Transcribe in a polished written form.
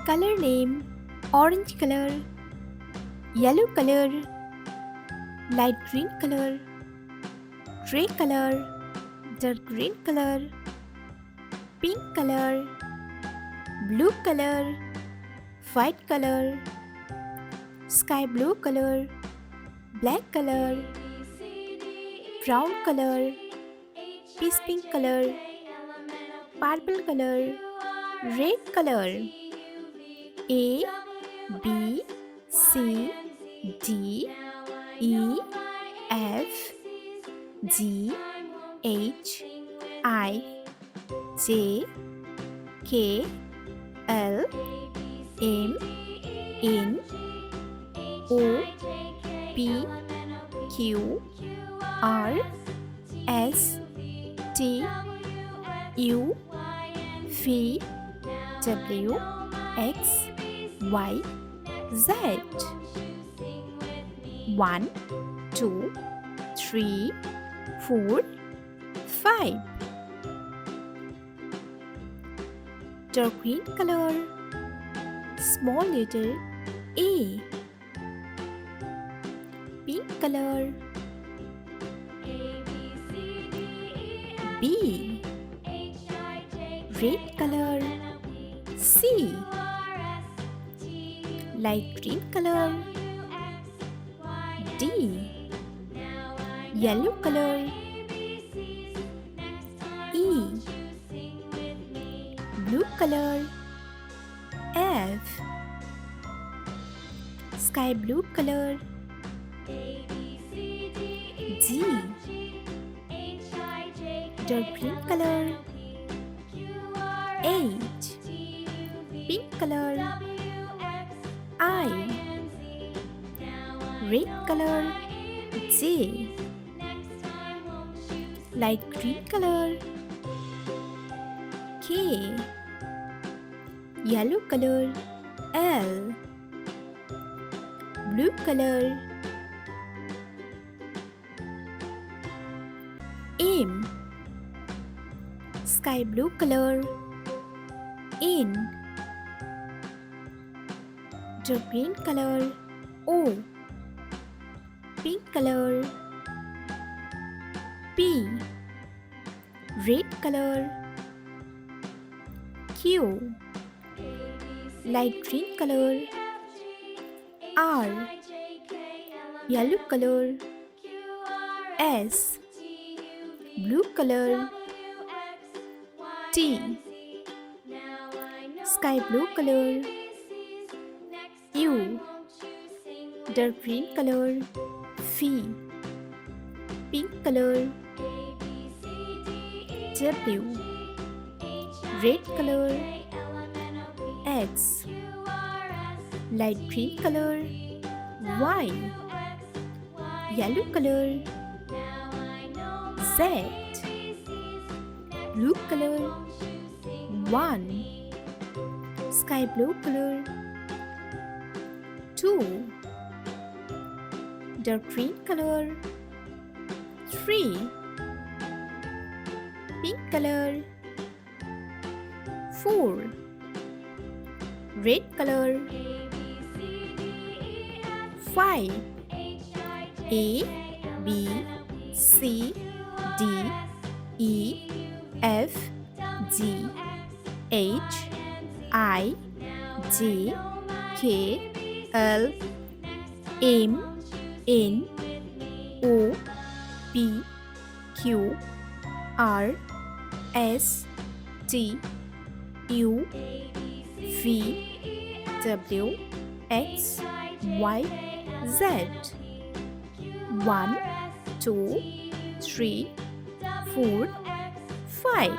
Color name: orange color, yellow color, light green color, gray color, dark green color, pink color, blue color, white color, sky blue color, black color, brown color, peach pink color, purple color, red color. A, B, C, D, E, F, G, H, I, J, K, L, M, N, O, P, Q, R, S, T, U, V, W, X, Y, Z. 1, 2, 3, 4, 5. Dark green color, small letter A. Pink color, B. Red color, C. Light green color, D. Yellow color, E. Blue color, F. Sky blue color, G. Dark green color, H. Pink color, I. Red color, J. Light green color, K. Yellow color, L. Blue color, M. Sky blue color, N. Dark green color, O. Pink color, P. Red color, Q. Light green color, R. Yellow color, S. Blue color, T. Sky blue color, U. Dark green color, V. Pink color, W. Red color, X. Light green color, Y. Yellow color, Z. Blue color, 1. Sky blue color, 2. Dark green color, 3. Pink color, 4. Red color, 5. A, B, C, D, E, F, G, H, I, J, K, L, M, N, O, P, Q, R, S, T, U, V, W, X, Y, Z. 1, 2, 3, 4, 5.